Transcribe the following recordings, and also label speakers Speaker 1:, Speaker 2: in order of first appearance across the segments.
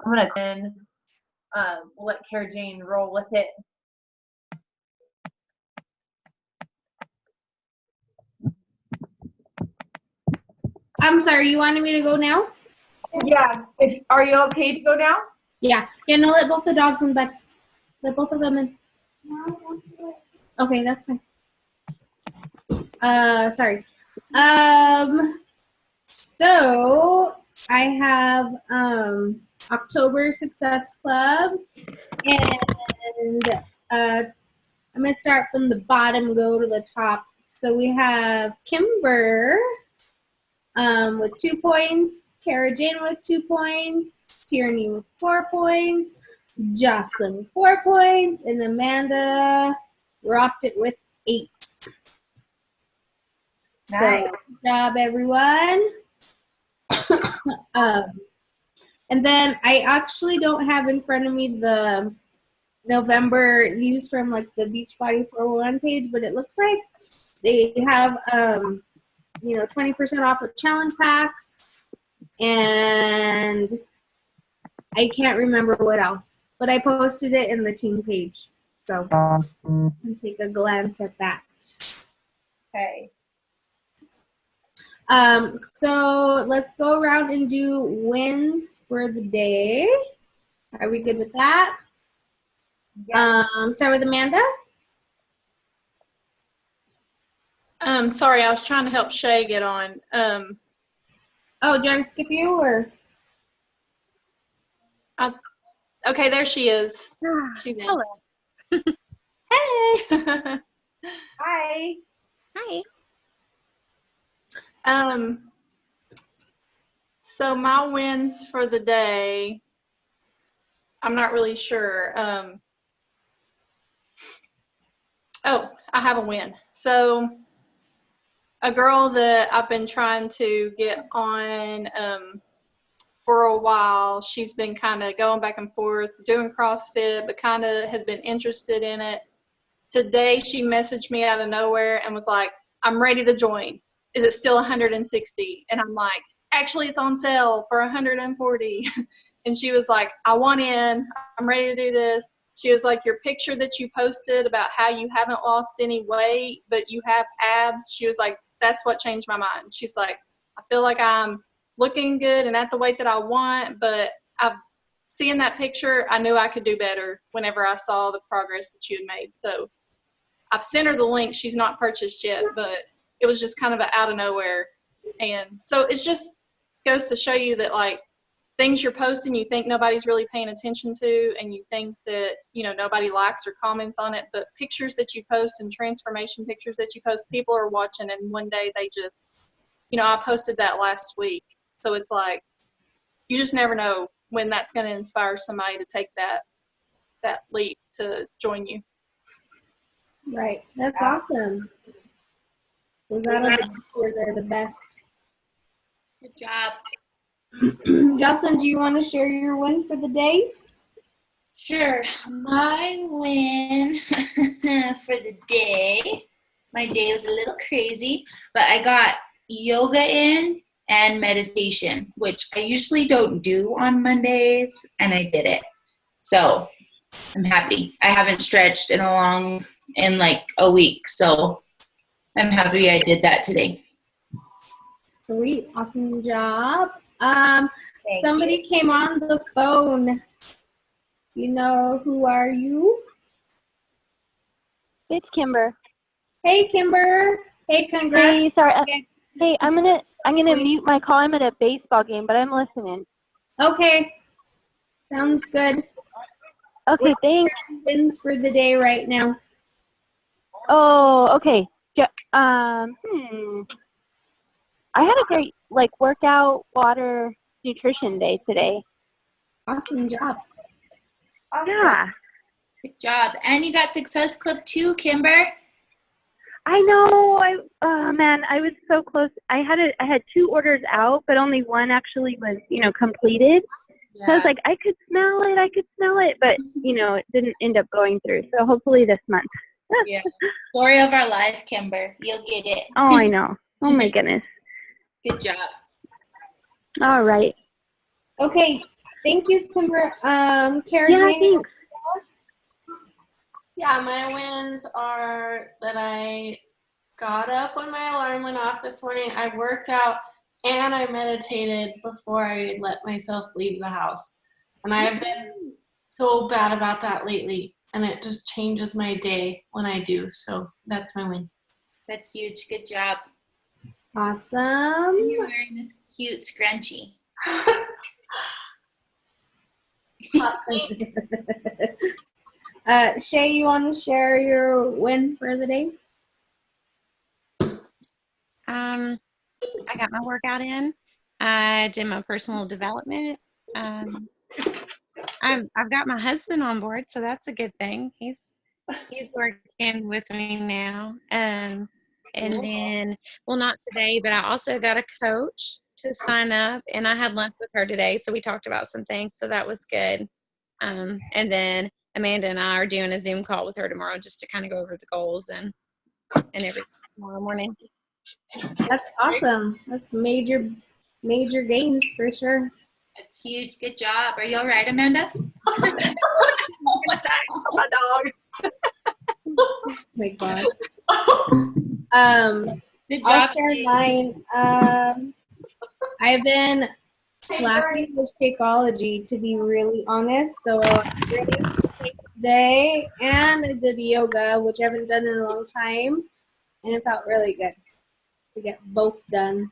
Speaker 1: I'm going to we'll let Cara Jane roll with it.
Speaker 2: I'm sorry, you wanted me to go now?
Speaker 1: Yeah. Are you okay to go now?
Speaker 2: Yeah. Yeah, no, let both the dogs in bed. Let both of them in. Okay, that's fine. Sorry. So I have October Success Club, and I'm gonna start from the bottom, go to the top. So we have Kimber with 2 points, Cara Jane with 2 points, Tierney with 4 points, Jocelyn with 4 points, and Amanda rocked it with 8.
Speaker 1: Nice.
Speaker 2: So good job, everyone. And then I actually don't have in front of me the November news from like the Beachbody 401 page, but it looks like they have 20% off of challenge packs, and I can't remember what else, but I posted it in the team page, so you can take a glance at that.
Speaker 1: Okay.
Speaker 2: So let's go around and do wins for the day. Are we good with that?
Speaker 1: Yeah.
Speaker 2: Start with Amanda.
Speaker 3: Sorry, I was trying to help Shay get on.
Speaker 2: Oh, do you want to skip you or?
Speaker 3: Okay, there she is.
Speaker 4: Hello.
Speaker 3: Hey.
Speaker 1: Hi.
Speaker 4: Hi.
Speaker 3: So my wins for the day, I'm not really sure. Oh, I have a win. So a girl that I've been trying to get on for a while, she's been kind of going back and forth doing CrossFit, but kind of has been interested in it. Today she messaged me out of nowhere and was like, I'm ready to join. Is it still 160? And I'm like, actually it's on sale for 140. And she was like, I want in, I'm ready to do this. She was like, your picture that you posted about how you haven't lost any weight, but you have abs, she was like, that's what changed my mind. She's like, I feel like I'm looking good and at the weight that I want, but seeing that picture, I knew I could do better whenever I saw the progress that you had made. So I've sent her the link. She's not purchased yet, but it was just kind of out of nowhere. And so it just goes to show you that, like, things you're posting you think nobody's really paying attention to, and you think that, nobody likes or comments on it, but pictures that you post and transformation pictures that you post, people are watching, and one day they just, I posted that last week. So it's like, you just never know when that's going to inspire somebody to take that leap to join you.
Speaker 2: Right. That's awesome. Those are the best.
Speaker 3: Good job.
Speaker 2: Jocelyn, do you want to share your win for the day?
Speaker 5: Sure. My win for the day, my day was a little crazy, but I got yoga in and meditation, which I usually don't do on Mondays, and I did it. So I'm happy. I haven't stretched in like a week, so I'm happy I did that today.
Speaker 2: Sweet. Awesome job.
Speaker 5: Thank
Speaker 2: Somebody came on the phone. You know, who are you?
Speaker 4: It's Kimber.
Speaker 2: Hey, Kimber. Hey, congrats.
Speaker 4: Hey, sorry. Hey, I'm gonna mute my call. I'm at a baseball game, but I'm listening.
Speaker 2: Okay. Sounds good.
Speaker 4: Okay, thanks.
Speaker 2: Wins for the day right now.
Speaker 4: Oh, okay. I had a great workout, water, nutrition day today.
Speaker 2: Awesome job.
Speaker 1: Awesome.
Speaker 4: Yeah.
Speaker 5: Good job. And you got Success Club too, Kimber.
Speaker 4: I know. I was so close. I had 2 orders out, but only one actually was, completed.
Speaker 5: Yeah.
Speaker 4: So I was like, I could smell it, but it didn't end up going through. So hopefully this month.
Speaker 5: Yeah. Story of our life, Kimber. You'll get it.
Speaker 4: Oh, I know. Oh my goodness.
Speaker 5: Good job.
Speaker 4: All right.
Speaker 2: Okay. Thank you, Kimber. Kara
Speaker 4: Yeah,
Speaker 2: Jane.
Speaker 4: thanks.
Speaker 6: Yeah, my wins are that I got up when my alarm went off this morning. I worked out and I meditated before I let myself leave the house. And I have been so bad about that lately. And it just changes my day when I do. So that's my win.
Speaker 5: That's huge. Good job.
Speaker 2: Awesome.
Speaker 5: And you're wearing this cute scrunchie.
Speaker 2: Shay, you want to share your win for the day?
Speaker 7: I got my workout in. I did my personal development. I've got my husband on board, so that's a good thing. He's working with me now. And then, well, not today, but I also got a coach to sign up, and I had lunch with her today, so we talked about some things, so that was good. And then Amanda and I are doing a Zoom call with her tomorrow just to kind of go over the goals and everything tomorrow morning.
Speaker 2: That's awesome. That's major gains for sure.
Speaker 5: That's huge. Good job. Are you all right, Amanda?
Speaker 6: My dog.
Speaker 2: Oh my God.
Speaker 5: Good
Speaker 2: I'll
Speaker 5: job.
Speaker 2: share mine. I've been slacking with Shakeology, to be really honest. So I really today, and I did yoga, which I haven't done in a long time, and it felt really good to get both done.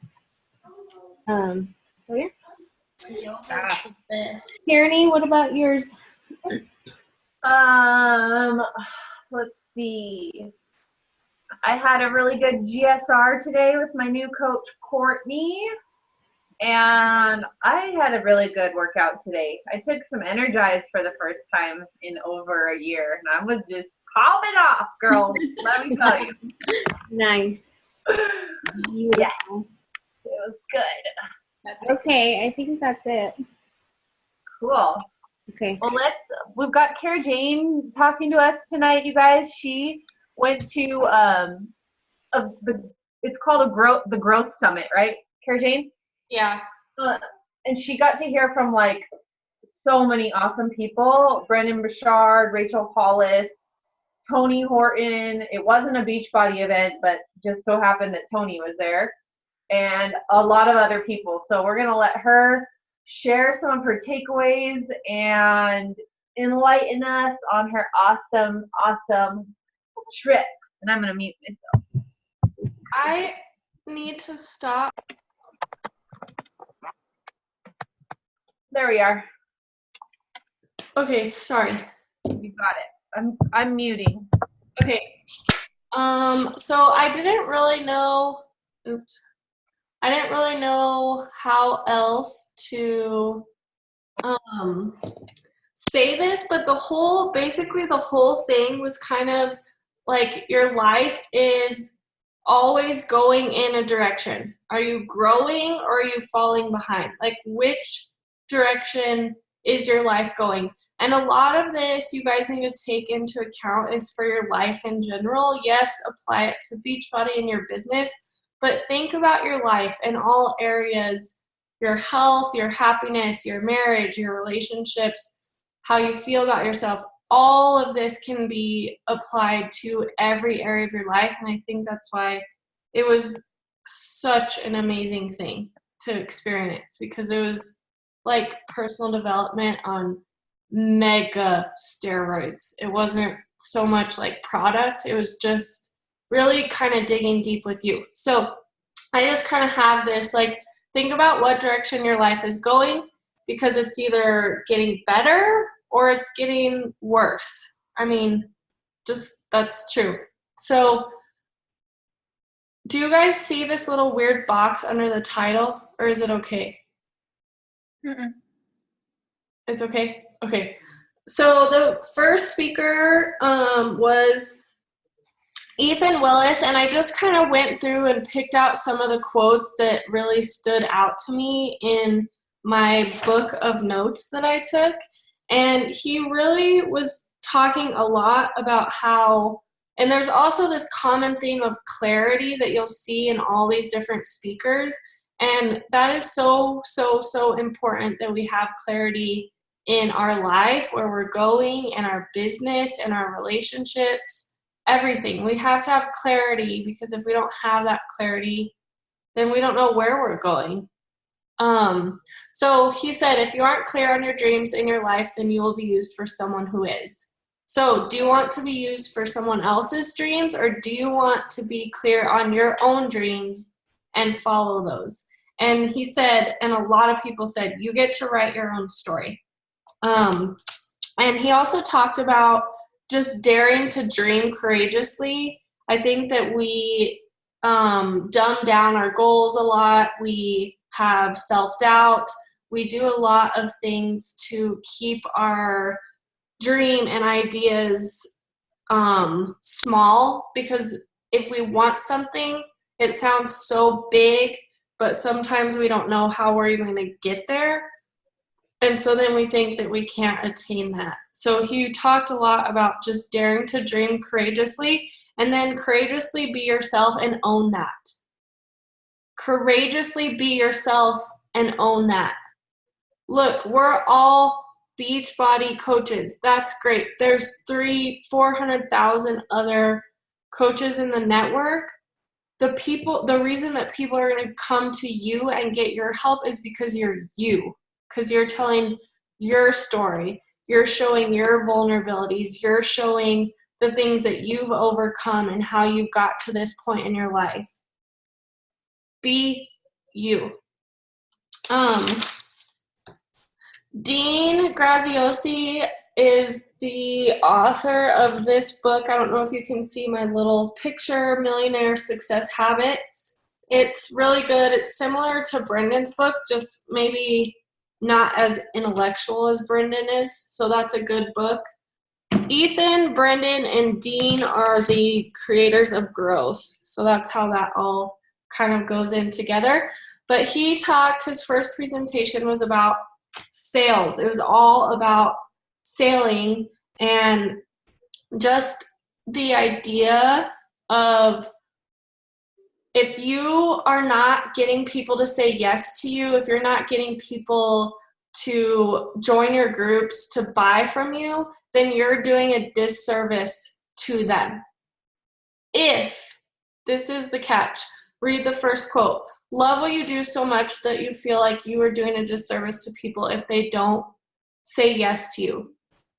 Speaker 2: So yeah.
Speaker 6: Yoga's the best.
Speaker 2: Tierney, what about yours?
Speaker 1: Let's see. I had a really good GSR today with my new coach, Courtney. And I had a really good workout today. I took some Energize for the first time in over a year, and I was just popping off, girl. Let me tell you.
Speaker 2: Nice. Beautiful.
Speaker 1: Yeah. It was good.
Speaker 2: Okay, I think that's it.
Speaker 1: Cool.
Speaker 2: Okay.
Speaker 1: Well, we've got Kara Jane talking to us tonight, you guys. She went to it's called the Growth Summit, right, Kara Jane?
Speaker 6: Yeah.
Speaker 1: And she got to hear from like so many awesome people: Brendan Burchard, Rachel Hollis, Tony Horton. It wasn't a Beachbody event, but just so happened that Tony was there, and a lot of other people. So we're gonna let her share some of her takeaways and enlighten us on her awesome trip. And I'm gonna mute myself.
Speaker 6: I need to stop.
Speaker 1: There we are.
Speaker 6: Okay, sorry.
Speaker 1: You got it. I'm muting.
Speaker 6: Okay. So I didn't really know how else to say this, but basically the whole thing was kind of like your life is always going in a direction. Are you growing or are you falling behind? Like, which direction is your life going? And a lot of this you guys need to take into account is for your life in general. Yes, apply it to Beachbody and your business, but think about your life in all areas: your health, your happiness, your marriage, your relationships, how you feel about yourself. All of this can be applied to every area of your life, and I think that's why it was such an amazing thing to experience, because it was like personal development on mega steroids. It wasn't so much like product, it was just really kind of digging deep with you. So I just kind of have this, like, think about what direction your life is going, because it's either getting better or it's getting worse. I mean, just that's true. So do you guys see this little weird box under the title, or is it okay?
Speaker 7: Mm-mm.
Speaker 6: It's okay? Okay. So the first speaker was Ethan Willis, and I just kind of went through and picked out some of the quotes that really stood out to me in my book of notes that I took. And he really was talking a lot about how, and there's also this common theme of clarity that you'll see in all these different speakers, And that is so, so, so important that we have clarity in our life, where we're going, in our business, in our relationships, everything. We have to have clarity, because if we don't have that clarity, then we don't know where we're going. So he said, if you aren't clear on your dreams in your life, then you will be used for someone who is. So do you want to be used for someone else's dreams, or do you want to be clear on your own dreams and follow those? And he said, and a lot of people said, you get to write your own story. And he also talked about just daring to dream courageously. I think that we dumb down our goals a lot. We have self-doubt. We do a lot of things to keep our dream and ideas small, because if we want something, it sounds so big, but sometimes we don't know how we're even going to get there. And so then we think that we can't attain that. So he talked a lot about just daring to dream courageously, and then courageously be yourself and own that. Courageously be yourself and own that. Look, we're all Beachbody coaches. That's great. There's 400,000 other coaches in the network. The reason that people are going to come to you and get your help is because you're you. Because you're telling your story, you're showing your vulnerabilities, you're showing the things that you've overcome and how you got to this point in your life. Be you. Dean Graziosi is the author of this book. I don't know if you can see my little picture, Millionaire Success Habits. It's really good. It's similar to Brendan's book, just maybe not as intellectual as Brendan is, so that's a good book. Ethan, Brendan, and Dean are the creators of growth, so that's how that all kind of goes in together. But his first presentation was about sales. It was all about selling, and just the idea of, if you are not getting people to say yes to you, if you're not getting people to join your groups, to buy from you, then you're doing a disservice to them. If, this is the catch, read the first quote. Love what you do so much that you feel like you are doing a disservice to people if they don't say yes to you.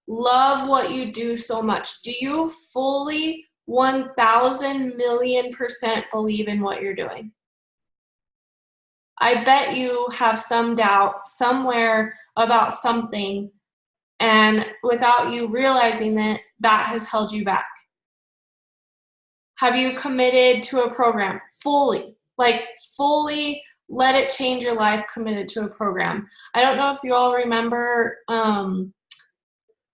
Speaker 6: Love what you do so much. Do you fully 1,000,000,000% believe in what you're doing? I bet you have some doubt somewhere about something, and without you realizing that has held you back. Have you committed to a program fully? Fully let it change your life, committed to a program. I don't know if you all remember, I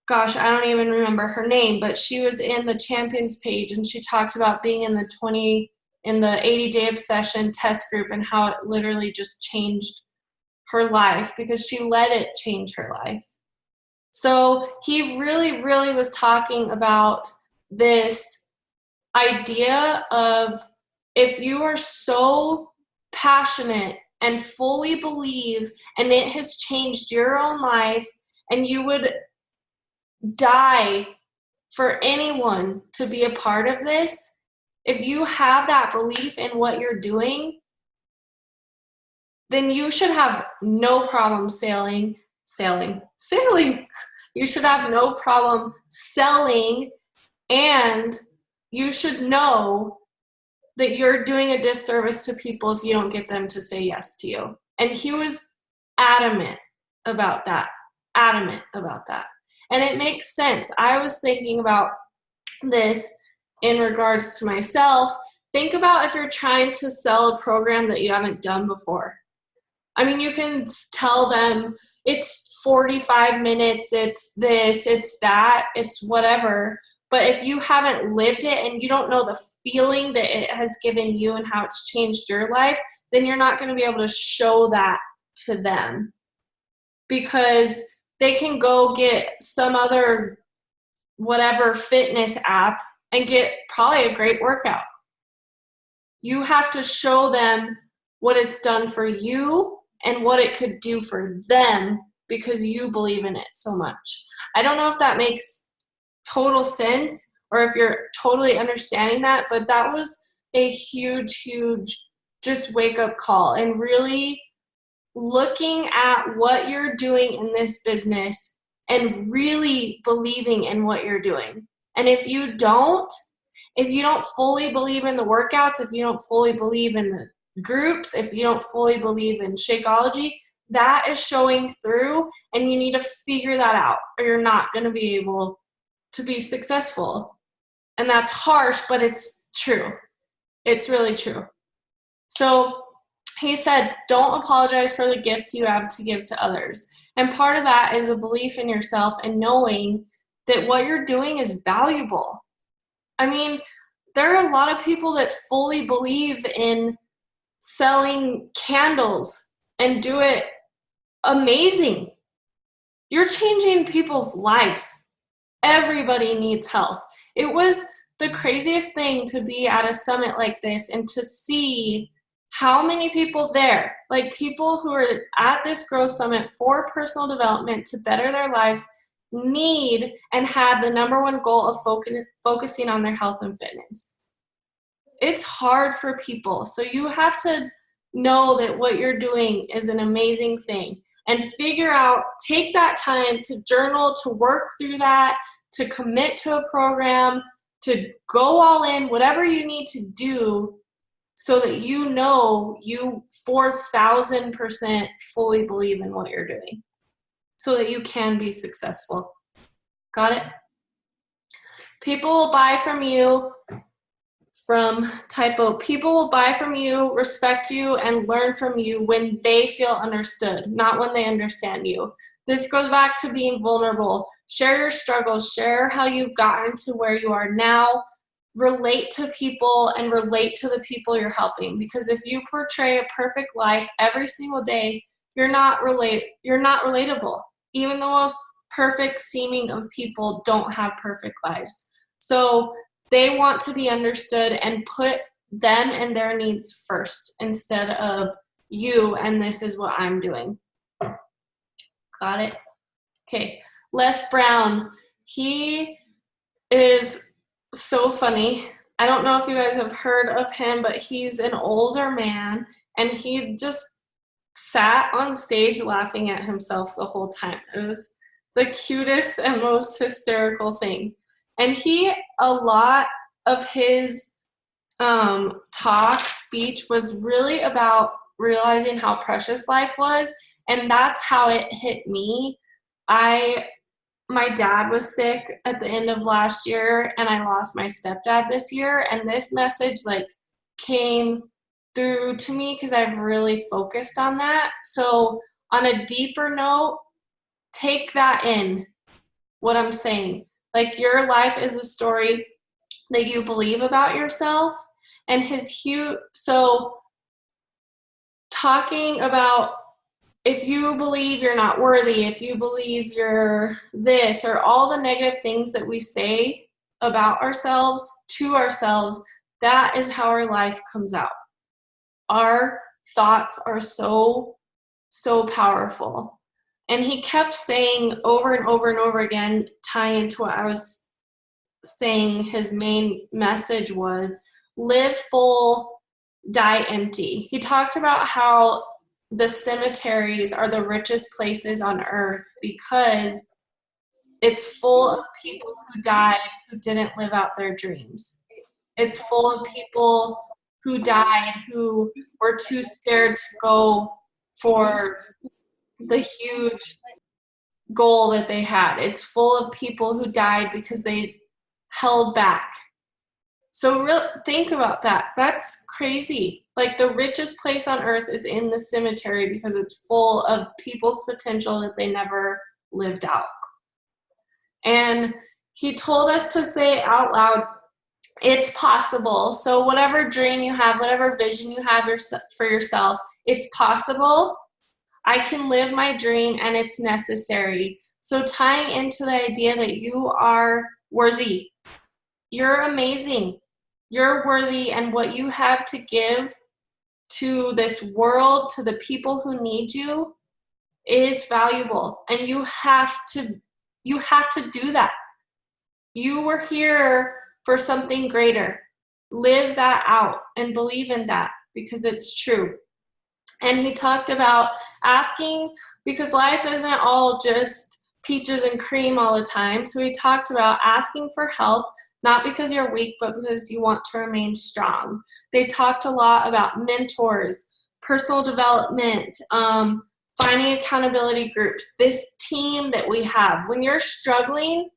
Speaker 6: don't even remember her name, but she was in the Champions page, and she talked about being in the 80-day obsession test group, and how it literally just changed her life because she let it change her life. So he really, really was talking about this idea of, if you are so passionate and fully believe, and it has changed your own life, and you would die for anyone to be a part of this, if you have that belief in what you're doing, then you should have no problem sailing. You should have no problem selling, and you should know that you're doing a disservice to people if you don't get them to say yes to you. And he was adamant about that. And it makes sense. I was thinking about this in regards to myself. Think about if you're trying to sell a program that you haven't done before. I mean, you can tell them it's 45 minutes, it's this, it's that, it's whatever. But if you haven't lived it and you don't know the feeling that it has given you and how it's changed your life, then you're not going to be able to show that to them. Because they can go get some other whatever fitness app and get probably a great workout. You have to show them what it's done for you and what it could do for them because you believe in it so much. I don't know if that makes total sense or if you're totally understanding that, but that was a huge just wake up call, and really looking at what you're doing in this business and really believing in what you're doing. And if you don't fully believe in the workouts, if you don't fully believe in the groups, if you don't fully believe in Shakeology, that is showing through, and you need to figure that out or you're not going to be able to be successful. And that's harsh, but it's true. It's really true. So he said, don't apologize for the gift you have to give to others. And part of that is a belief in yourself and knowing that what you're doing is valuable. I mean, there are a lot of people that fully believe in selling candles and do it amazing. You're changing people's lives. Everybody needs health. It was the craziest thing to be at a summit like this and to see how many people there, like people who are at this growth summit for personal development to better their lives, need and have the number one goal of focusing on their health and fitness. It's hard for people. So you have to know that what you're doing is an amazing thing, and figure out, take that time to journal, to work through that, to commit to a program, to go all in, whatever you need to do so that you know you 4,000% fully believe in what you're doing so that you can be successful. Got it? People will buy from you, from Typo, people will buy from you, respect you, and learn from you when they feel understood, not when they understand you. This goes back to being vulnerable. Share your struggles. Share how you've gotten to where you are now. Relate to people and relate to the people you're helping. Because if you portray a perfect life every single day, you're not relatable. Even the most perfect seeming of people don't have perfect lives. So they want to be understood and put them and their needs first instead of you and this is what I'm doing. Got it? Okay. Les Brown. He is so funny. I don't know if you guys have heard of him, but he's an older man, and he just sat on stage laughing at himself the whole time. It was the cutest and most hysterical thing. And a lot of his speech was really about realizing how precious life was, and that's how it hit me. My dad was sick at the end of last year, and I lost my stepdad this year, and this message came through to me because I've really focused on that. So on a deeper note, take that in, what I'm saying. Your life is a story that you believe about yourself, and so talking about if you believe you're not worthy, if you believe you're this, or all the negative things that we say about ourselves, to ourselves, that is how our life comes out. Our thoughts are so, so powerful. And he kept saying over and over and over again, tying into what I was saying, his main message was, live full, die empty. He talked about how the cemeteries are the richest places on earth because it's full of people who died who didn't live out their dreams. It's full of people who died who were too scared to go for the huge goal that they had. It's full of people who died because they held back. So think about that. That's crazy. The richest place on earth is in the cemetery because it's full of people's potential that they never lived out. And he told us to say out loud, it's possible. So whatever dream you have, whatever vision you have for yourself, it's possible. I can live my dream and it's necessary. So tying into the idea that you are worthy. You're amazing. You're worthy, and what you have to give to this world, to the people who need you, is valuable. And you have to do that. You were here for something greater. Live that out and believe in that, because it's true. And he talked about asking, because life isn't all just peaches and cream all the time. So he talked about asking for help, not because you're weak, but because you want to remain strong. They talked a lot about mentors, personal development, finding accountability groups, this team that we have. When you're struggling,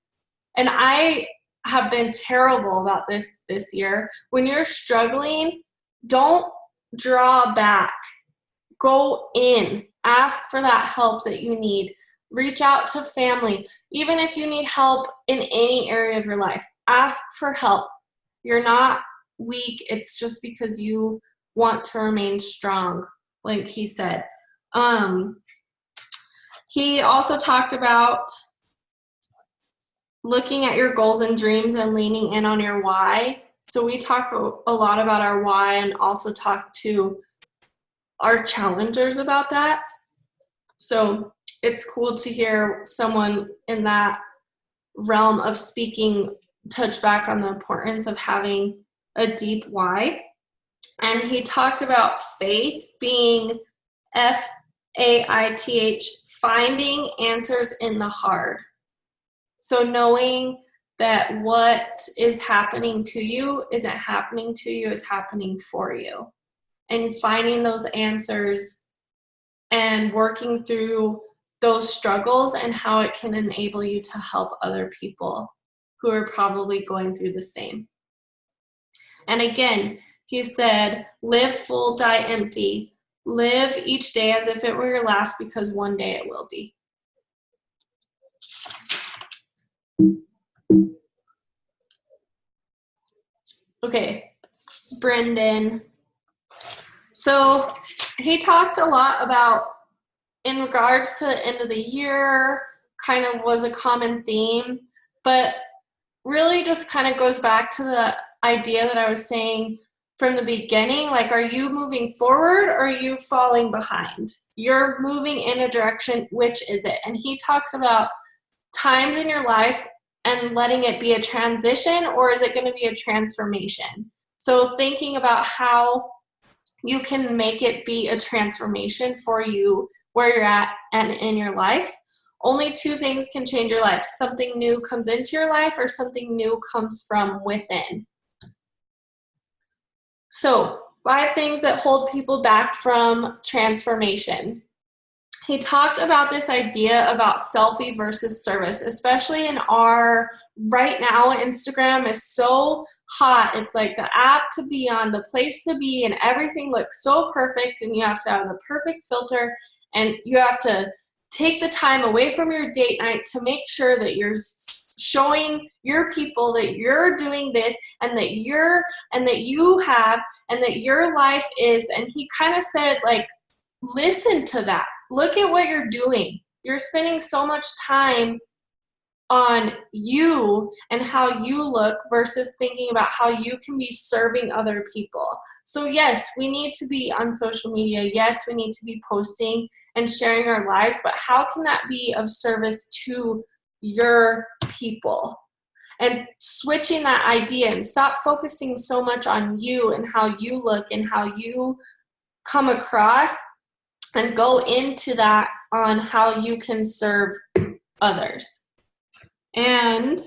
Speaker 6: and I have been terrible about this year, when you're struggling, don't draw back. Go in. Ask for that help that you need. Reach out to family. Even if you need help in any area of your life, ask for help. You're not weak. It's just because you want to remain strong, like he said. He also talked about looking at your goals and dreams and leaning in on your why. So we talk a lot about our why, and also talk to our challengers about that. So it's cool to hear someone in that realm of speaking touch back on the importance of having a deep why. And he talked about faith being FAITH, finding answers in the hard. So knowing that what is happening to you isn't happening to you, it's happening for you. And finding those answers and working through those struggles and how it can enable you to help other people who are probably going through the same. And again, he said, live full, die empty. Live each day as if it were your last, because one day it will be. Okay, Brendan. So he talked a lot about, in regards to the end of the year, kind of was a common theme, but really just kind of goes back to the idea that I was saying from the beginning, like, are you moving forward or are you falling behind? You're moving in a direction, which is it? And he talks about times in your life and letting it be a transition, or is it going to be a transformation? So thinking about how you can make it be a transformation for you where you're at and in your life. Only two things can change your life. Something new comes into your life, or something new comes from within. So 5 things that hold people back from transformation. He talked about this idea about selfie versus service, especially in our, right now, Instagram is so hot. It's like the app to be on, the place to be, and everything looks so perfect, and you have to have the perfect filter, and you have to take the time away from your date night to make sure that you're showing your people that you're doing this, and that you have, and that your life is. And he kind of said, like, listen to that. Look at what you're doing. You're spending so much time on you and how you look versus thinking about how you can be serving other people. So yes, we need to be on social media. Yes, we need to be posting and sharing our lives, but how can that be of service to your people? And switching that idea, and stop focusing so much on you and how you look and how you come across, and go into that on how you can serve others. And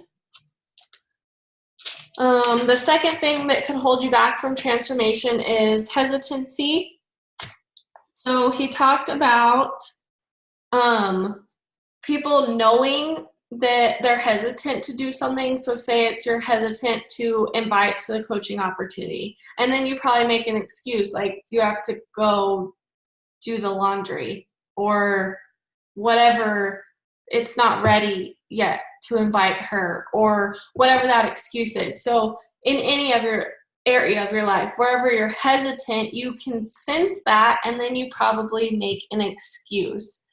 Speaker 6: the second thing that can hold you back from transformation is hesitancy. So he talked about people knowing that they're hesitant to do something. So say you're hesitant to invite to the coaching opportunity, and then you probably make an excuse, like you have to go do the laundry or whatever, it's not ready yet to invite her, or whatever that excuse is. So in any of your area of your life, wherever you're hesitant, you can sense that, and then you probably make an excuse.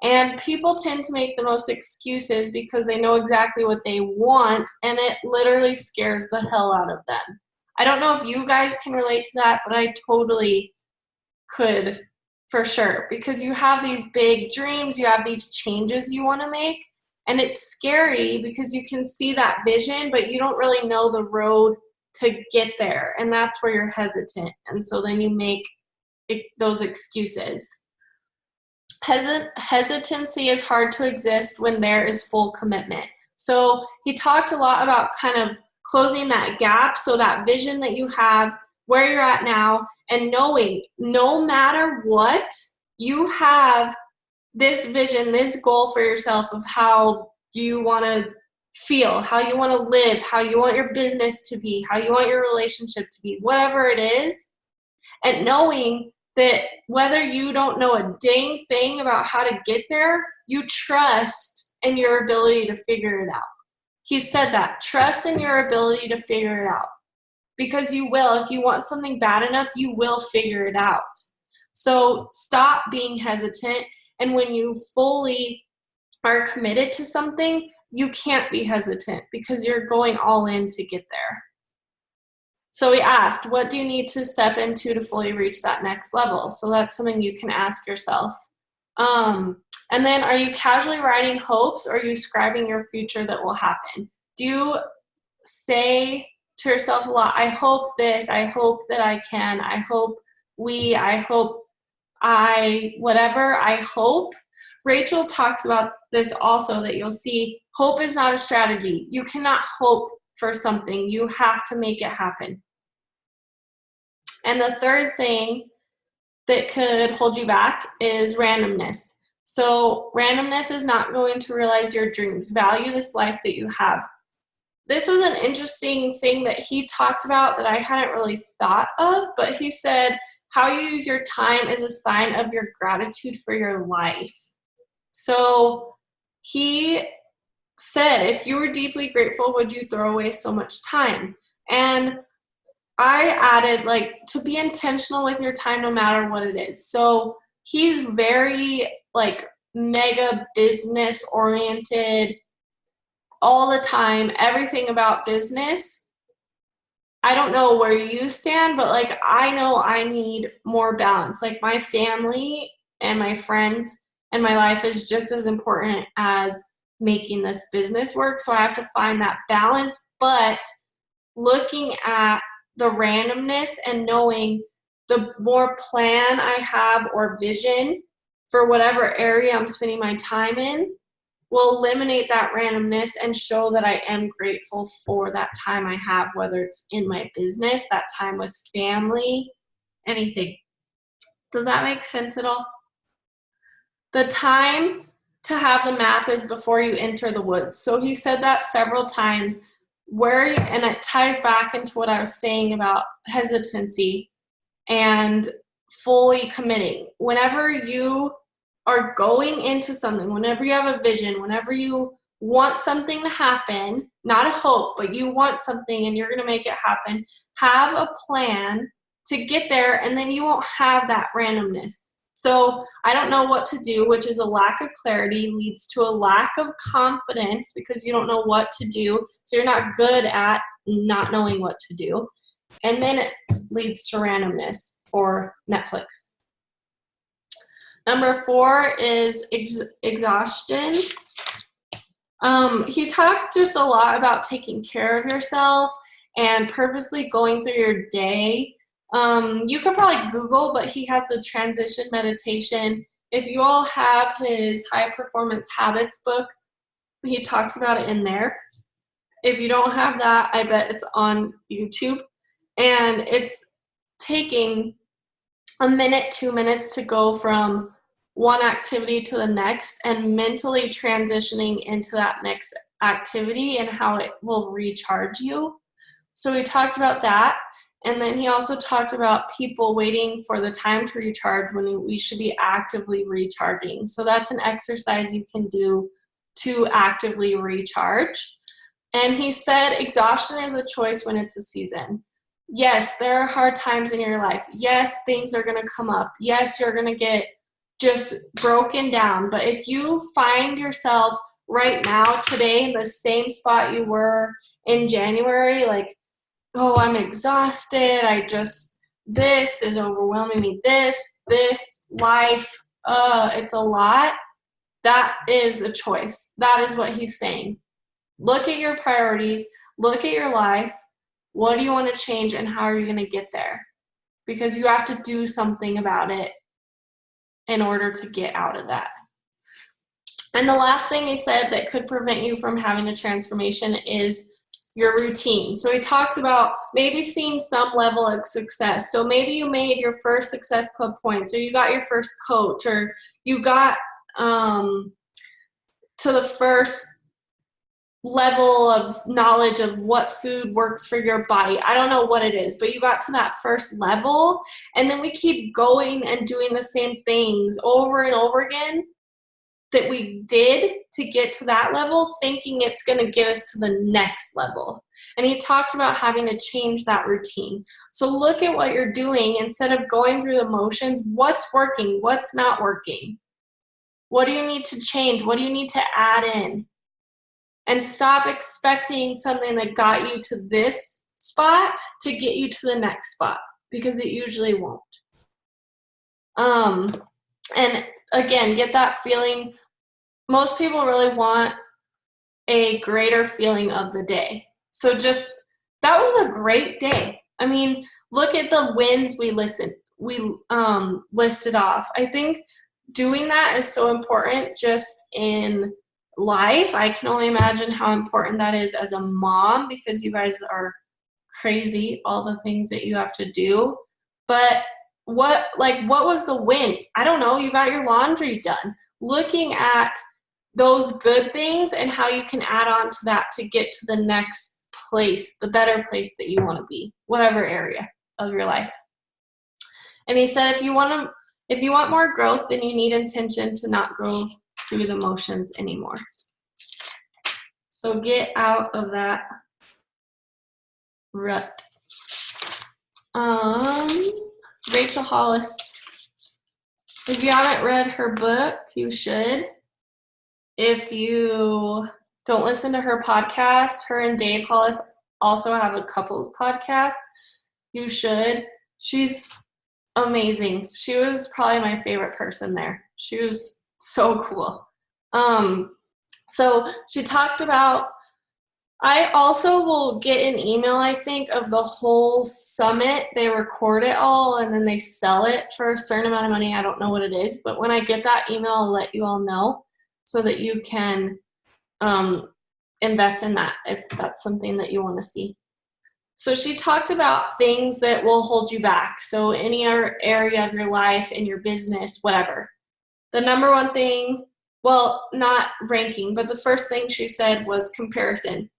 Speaker 6: And people tend to make the most excuses because they know exactly what they want, and it literally scares the hell out of them. I don't know if you guys can relate to that, but I totally could for sure, because you have these big dreams, you have these changes you want to make, and it's scary because you can see that vision, but you don't really know the road to get there, and that's where you're hesitant, and so then you make those excuses. Hesitancy is hard to exist when there is full commitment. So he talked a lot about kind of closing that gap, so that vision that you have, where you're at now, and knowing no matter what, you have this vision, this goal for yourself of how you want to feel, how you want to live, how you want your business to be, how you want your relationship to be, whatever it is, and knowing that whether you don't know a dang thing about how to get there, you trust in your ability to figure it out. He said that. Trust in your ability to figure it out. Because you will. If you want something bad enough, you will figure it out. So stop being hesitant. And when you fully are committed to something, you can't be hesitant because you're going all in to get there. So he asked, what do you need to step into to fully reach that next level? So that's something you can ask yourself. And then, are you casually writing hopes, or are you scribing your future that will happen? Do you say to yourself a lot, I hope this, I hope that I can, I hope we, I hope I, whatever, I hope. Rachel talks about this also, that you'll see hope is not a strategy. You cannot hope for something. You have to make it happen. And the third thing that could hold you back is randomness. So randomness is not going to realize your dreams. Value this life that you have. This was an interesting thing that he talked about that I hadn't really thought of, but he said how you use your time is a sign of your gratitude for your life. So he said, if you were deeply grateful, would you throw away so much time? And I added, like, to be intentional with your time no matter what it is. So he's very, like, mega business oriented all the time, everything about business. I don't know where you stand, but, like, I know I need more balance. Like, my family and my friends and my life is just as important as making this business work. So I have to find that balance, but looking at the randomness and knowing the more plan I have or vision for whatever area I'm spending my time in will eliminate that randomness and show that I am grateful for that time I have, whether it's in my business, that time with family, anything. Does that make sense at all? The time to have the map is before you enter the woods. So he said that several times, and it ties back into what I was saying about hesitancy and fully committing. Whenever you are going into something, whenever you have a vision, whenever you want something to happen, not a hope, but you want something and you're going to make it happen, have a plan to get there, and then you won't have that randomness. So I don't know what to do, which is a lack of clarity, leads to a lack of confidence because you don't know what to do. So you're not good at not knowing what to do. And then it leads to randomness or Netflix. Number 4 is exhaustion. He talked just a lot about taking care of yourself and purposely going through your day. You could probably Google, but he has a transition meditation. If you all have his High Performance Habits book, he talks about it in there. If you don't have that, I bet it's on YouTube. And it's taking a minute, 2 minutes to go from one activity to the next and mentally transitioning into that next activity and how it will recharge you. So we talked about that. And then he also talked about people waiting for the time to recharge when we should be actively recharging. So that's an exercise you can do to actively recharge. And he said exhaustion is a choice when it's a season. Yes, there are hard times in your life. Yes, things are going to come up. Yes, you're going to get just broken down. But if you find yourself right now, today, in the same spot you were in January, like, oh, I'm exhausted, I just this is overwhelming me, this life, it's a lot, that is a choice. That is what he's saying. Look at your priorities, look at your life. What do you want to change, and how are you going to get there? Because you have to do something about it in order to get out of that. And the last thing he said that could prevent you from having a transformation is your routine. So he talked about maybe seeing some level of success. So maybe you made your first Success Club points, or you got your first coach, or you got to the first level of knowledge of what food works for your body. I don't know what it is, but you got to that first level, and then we keep going and doing the same things over and over again that we did to get to that level, thinking it's going to get us to the next level. And he talked about having to change that routine. So look at what you're doing instead of going through the motions. What's working? What's not working? What do you need to change? What do you need to add in? And stop expecting something that got you to this spot to get you to the next spot, because it usually won't. And again, get that feeling. Most people really want a greater feeling of the day. So just, that was a great day. I mean, look at the wins we listed off. I think doing that is so important just in life. I can only imagine how important that is as a mom, because you guys are crazy, all the things that you have to do. But what was the win? I don't know. You got your laundry done. Looking at those good things and how you can add on to that to get to the next place, the better place that you want to be, whatever area of your life. And he said, if you want more growth, then you need intention to not go through the motions anymore. So get out of that rut. Rachel Hollis. If you haven't read her book, you should. If you don't listen to her podcast, her and Dave Hollis also have a couples podcast. You should. She's amazing. She was probably my favorite person there. She was so cool. So she talked about, I also will get an email, I think, of the whole summit. They record it all and then they sell it for a certain amount of money. I don't know what it is, but when I get that email, I'll let you all know so that you can invest in that if that's something that you want to see. So she talked about things that will hold you back. So any other area of your life, in your business, whatever. The number one thing, well, not ranking, but the first thing she said was comparison.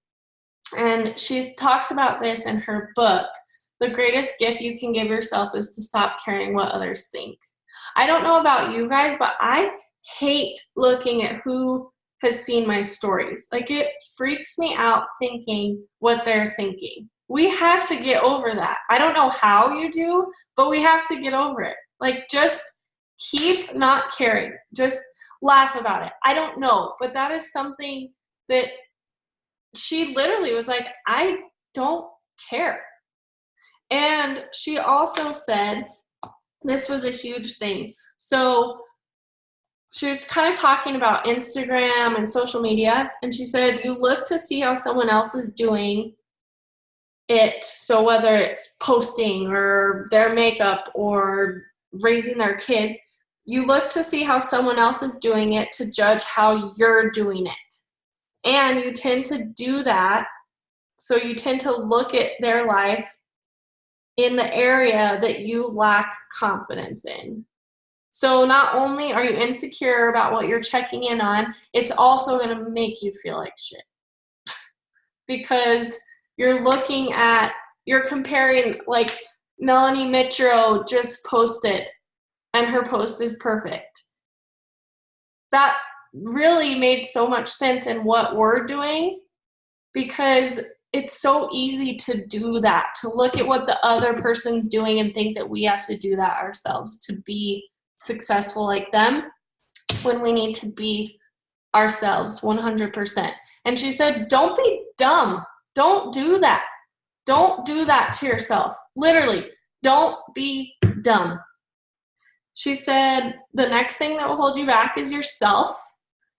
Speaker 6: And she talks about this in her book. The greatest gift you can give yourself is to stop caring what others think. I don't know about you guys, but I hate looking at who has seen my stories. Like, it freaks me out thinking what they're thinking. We have to get over that. I don't know how you do, but we have to get over it. Like, just keep not caring. Just laugh about it. I don't know, but that is something that she literally was like, I don't care. And she also said, this was a huge thing. So she was kind of talking about Instagram and social media, and she said, you look to see how someone else is doing it. So whether it's posting or their makeup or raising their kids, you look to see how someone else is doing it to judge how you're doing it. And you tend to do that. So you tend to look at their life in the area that you lack confidence in. So not only are you insecure about what you're checking in on, it's also going to make you feel like shit. Because you're comparing, like Melanie Mitro just posted, and her post is perfect. That really made so much sense in what we're doing, because it's so easy to do that, to look at what the other person's doing and think that we have to do that ourselves to be successful like them, when we need to be ourselves 100%. And she said, don't be dumb. Don't do that. Don't do that to yourself. Literally, Don't be dumb. She said the next thing that will hold you back is yourself.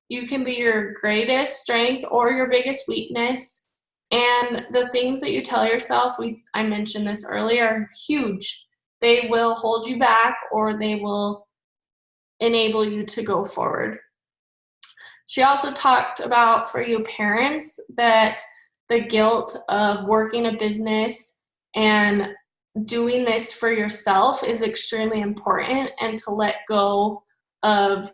Speaker 6: You can be your greatest strength or your biggest weakness. And the things that you tell yourself, I mentioned this earlier, are huge. They will hold you back or they will enable you to go forward. She also talked about, for you parents, that the guilt of working a business and doing this for yourself is extremely important, and to let go of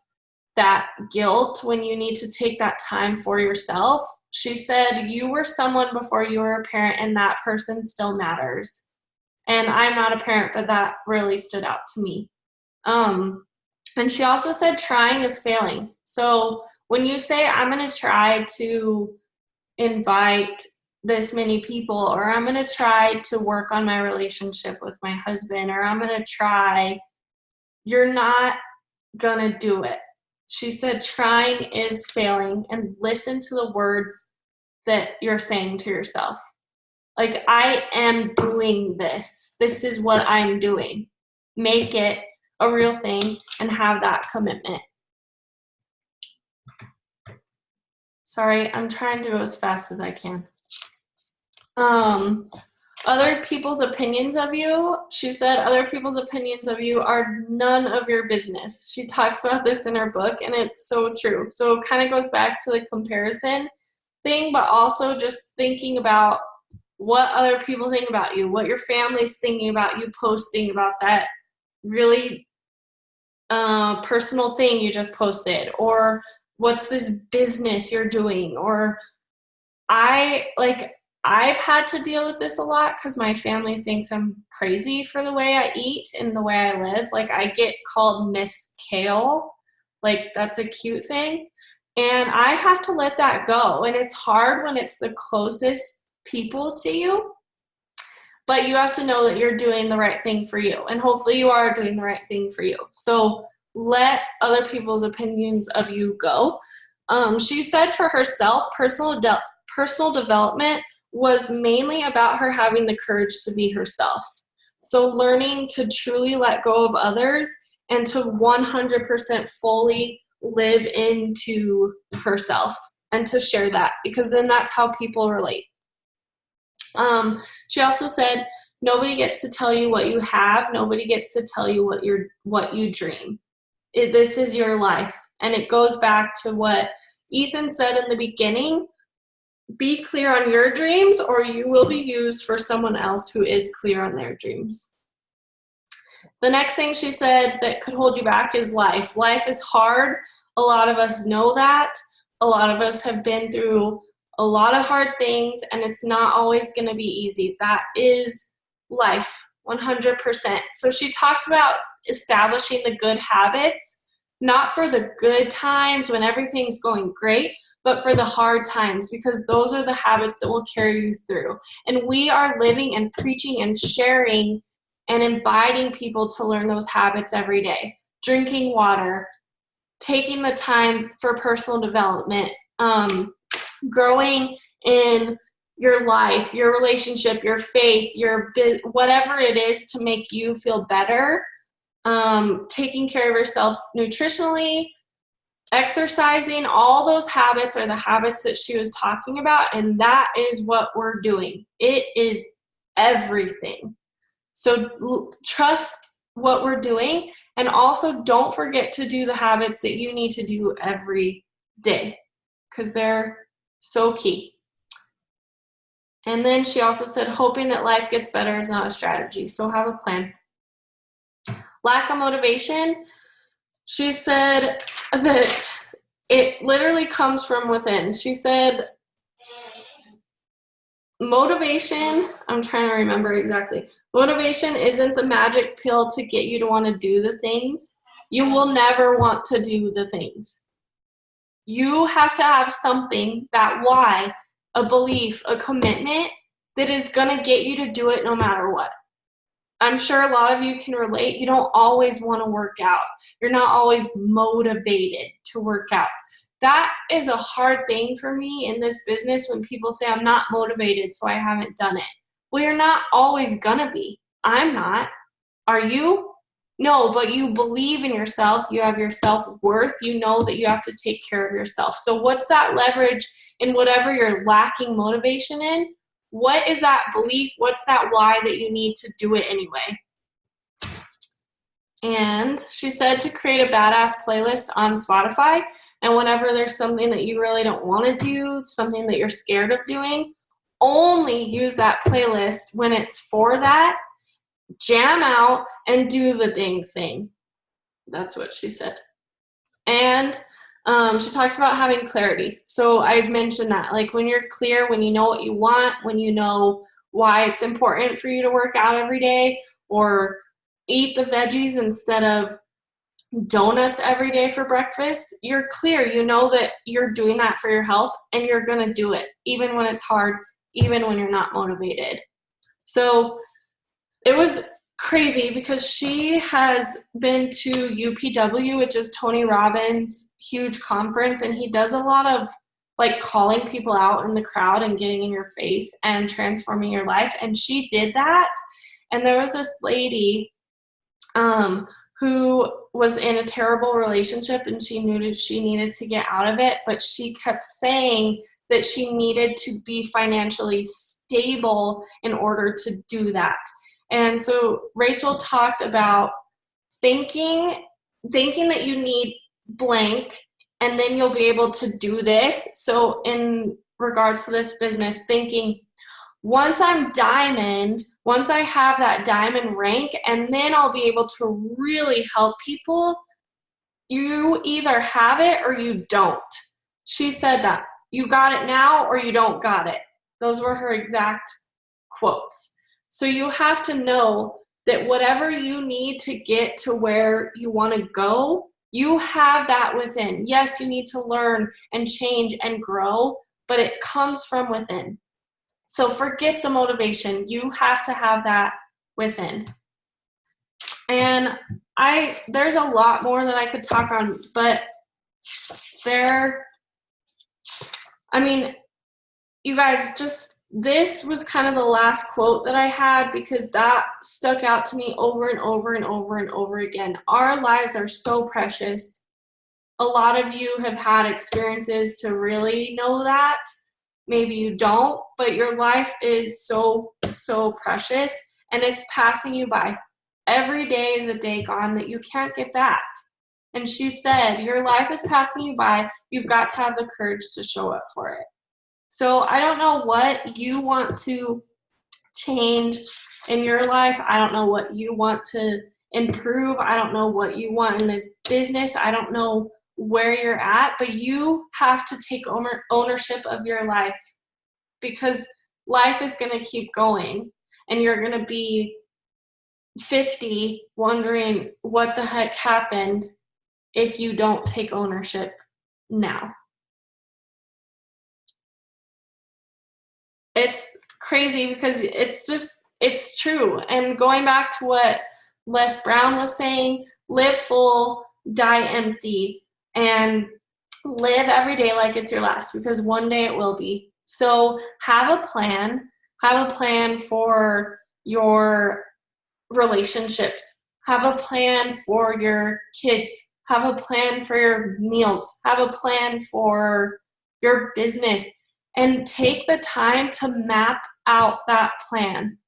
Speaker 6: that guilt when you need to take that time for yourself. She said, you were someone before you were a parent, and that person still matters. And I'm not a parent, but that really stood out to me. And she also said trying is failing. So when you say, I'm going to try to invite this many people, or I'm going to try to work on my relationship with my husband, or I'm going to try, you're not going to do it. She said trying is failing, and listen to the words that you're saying to yourself. Like, I am doing this. This is what I'm doing. Make it a real thing and have that commitment. Sorry, I'm trying to go as fast as I can. Other people's opinions of you. She said other people's opinions of you are none of your business. She talks about this in her book, and it's so true. So it kind of goes back to the comparison thing, but also just thinking about what other people think about you, what your family's thinking about you posting about that really personal thing you just posted, or what's this business you're doing, or I've had to deal with this a lot because my family thinks I'm crazy for the way I eat and the way I live. Like, I get called Miss Kale. Like, that's a cute thing. And I have to let that go. And it's hard when it's the closest people to you. But you have to know that you're doing the right thing for you. And hopefully you are doing the right thing for you. So let other people's opinions of you go. She said for herself, personal development was mainly about her having the courage to be herself. So learning to truly let go of others and to 100% fully live into herself and to share that, because then that's how people relate. She also said, nobody gets to tell you what you have. Nobody gets to tell you what you dream. This is your life. And it goes back to what Ethan said in the beginning. Be clear on your dreams, or you will be used for someone else who is clear on their dreams. The next thing she said that could hold you back is life. Life is hard. A lot of us know that. A lot of us have been through a lot of hard things, and it's not always going to be easy. That is life, 100%. So she talked about establishing the good habits, not for the good times when everything's going great, but for the hard times, because those are the habits that will carry you through. And we are living and preaching and sharing and inviting people to learn those habits every day. Drinking water, taking the time for personal development, growing in your life, your relationship, your faith, whatever it is to make you feel better, taking care of yourself nutritionally, exercising. All those habits are the habits that she was talking about, and that is what we're doing. It is everything. So trust what we're doing, and also don't forget to do the habits that you need to do every day, because they're so key. And then she also said, hoping that life gets better is not a strategy, so have a plan. Lack of motivation. She said that it literally comes from within. She said, motivation, I'm trying to remember exactly. Motivation isn't the magic pill to get you to want to do the things. You will never want to do the things. You have to have something, that why, a belief, a commitment that is going to get you to do it no matter what. I'm sure a lot of you can relate. You don't always want to work out. You're not always motivated to work out. That is a hard thing for me in this business when people say I'm not motivated, so I haven't done it. Well, you're not always going to be. I'm not. Are you? No, but you believe in yourself. You have your self-worth. You know that you have to take care of yourself. So what's that leverage in whatever you're lacking motivation in? What is that belief? What's that why that you need to do it anyway? And she said to create a badass playlist on Spotify. And whenever there's something that you really don't want to do, something that you're scared of doing, only use that playlist when it's for that. Jam out and do the dang thing. That's what she said. And she talked about having clarity. So I mentioned that, like when you're clear, when you know what you want, when you know why it's important for you to work out every day or eat the veggies instead of donuts every day for breakfast, you're clear. You know that you're doing that for your health and you're going to do it, even when it's hard, even when you're not motivated. So it was crazy because she has been to UPW, which is Tony Robbins' huge conference, and he does a lot of like calling people out in the crowd and getting in your face and transforming your life. And she did that. And there was this lady who was in a terrible relationship and she knew that she needed to get out of it, but she kept saying that she needed to be financially stable in order to do that. And so Rachel talked about thinking that you need blank and then you'll be able to do this. So in regards to this business, thinking once I'm diamond, once I have that diamond rank, and then I'll be able to really help people, you either have it or you don't. She said that. You got it now or you don't got it. Those were her exact quotes. So you have to know that whatever you need to get to where you want to go, you have that within. Yes, you need to learn and change and grow, but it comes from within. So forget the motivation. You have to have that within. And there's a lot more that I could talk on, but you guys, this was kind of the last quote that I had because that stuck out to me over and over and over and over again. Our lives are so precious. A lot of you have had experiences to really know that. Maybe you don't, but your life is so, so precious and it's passing you by. Every day is a day gone that you can't get back. And she said, your life is passing you by. You've got to have the courage to show up for it. So I don't know what you want to change in your life. I don't know what you want to improve. I don't know what you want in this business. I don't know where you're at, but you have to take ownership of your life because life is going to keep going and you're going to be 50 wondering what the heck happened if you don't take ownership now. It's crazy because it's true. And going back to what Les Brown was saying, live full, die empty, and live every day like it's your last because one day it will be. So have a plan. Have a plan for your relationships. Have a plan for your kids. Have a plan for your meals. Have a plan for your business. And take the time to map out that plan.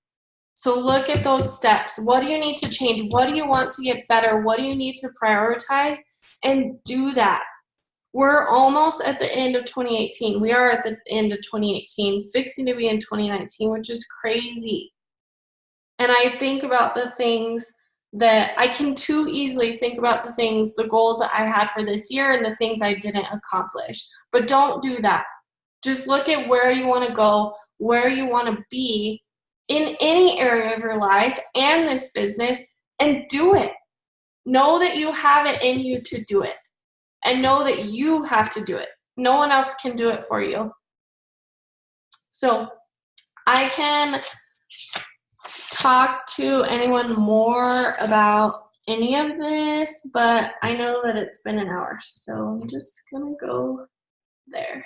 Speaker 6: So look at those steps. What do you need to change? What do you want to get better? What do you need to prioritize? And do that. We're almost at the end of 2018. We are at the end of 2018, fixing to be in 2019, which is crazy. And I think about the things that I can too easily think about the goals that I had for this year and the things I didn't accomplish. But don't do that. Just look at where you want to go, where you want to be in any area of your life and this business, and do it. Know that you have it in you to do it. And know that you have to do it. No one else can do it for you. So I can talk to anyone more about any of this, but I know that it's been an hour, so I'm just going to go there.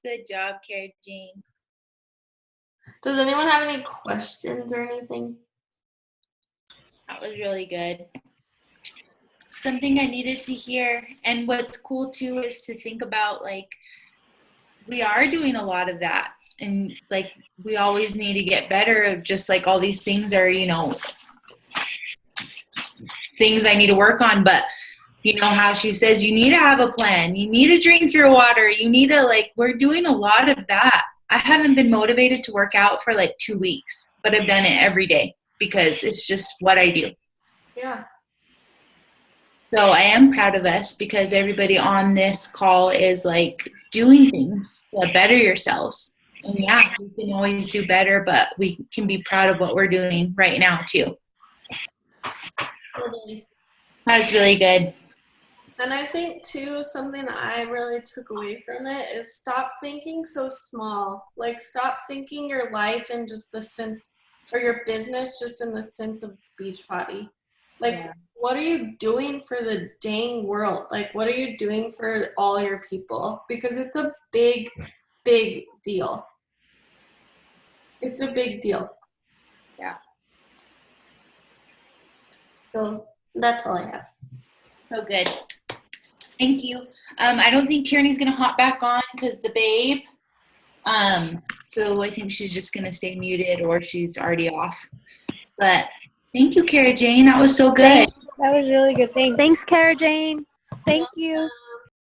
Speaker 5: Good job, Cara Jean.
Speaker 6: Does anyone have any questions or anything?
Speaker 5: That was really good. Something I needed to hear. And what's cool too is to think about, like, we are doing a lot of that. And like, we always need to get better of just like all these things are, you know, things I need to work on. But you know how she says you need to have a plan. You need to drink your water. You need to, like, we're doing a lot of that. I haven't been motivated to work out for like 2 weeks, but I've done it every day because it's just what I do.
Speaker 6: Yeah.
Speaker 5: So I am proud of us because everybody on this call is like doing things to better yourselves. And yeah, we can always do better, but we can be proud of what we're doing right now too. That was really good.
Speaker 6: And I think too, something I really took away from it is stop thinking so small. Like, stop thinking your life in just the sense, or your business just in the sense of Beachbody. Like, what are you doing for the dang world? Like, what are you doing for all your people? Because it's a big, big deal. It's a big deal.
Speaker 5: Yeah.
Speaker 6: So that's all I have.
Speaker 5: So good. Thank you. I don't think Tierney's going to hop back on because the babe. So I think she's just going to stay muted or she's already off. But thank you, Cara Jane. That was so good.
Speaker 2: That was really good. Thanks.
Speaker 4: Thanks, Cara Jane. Thank you.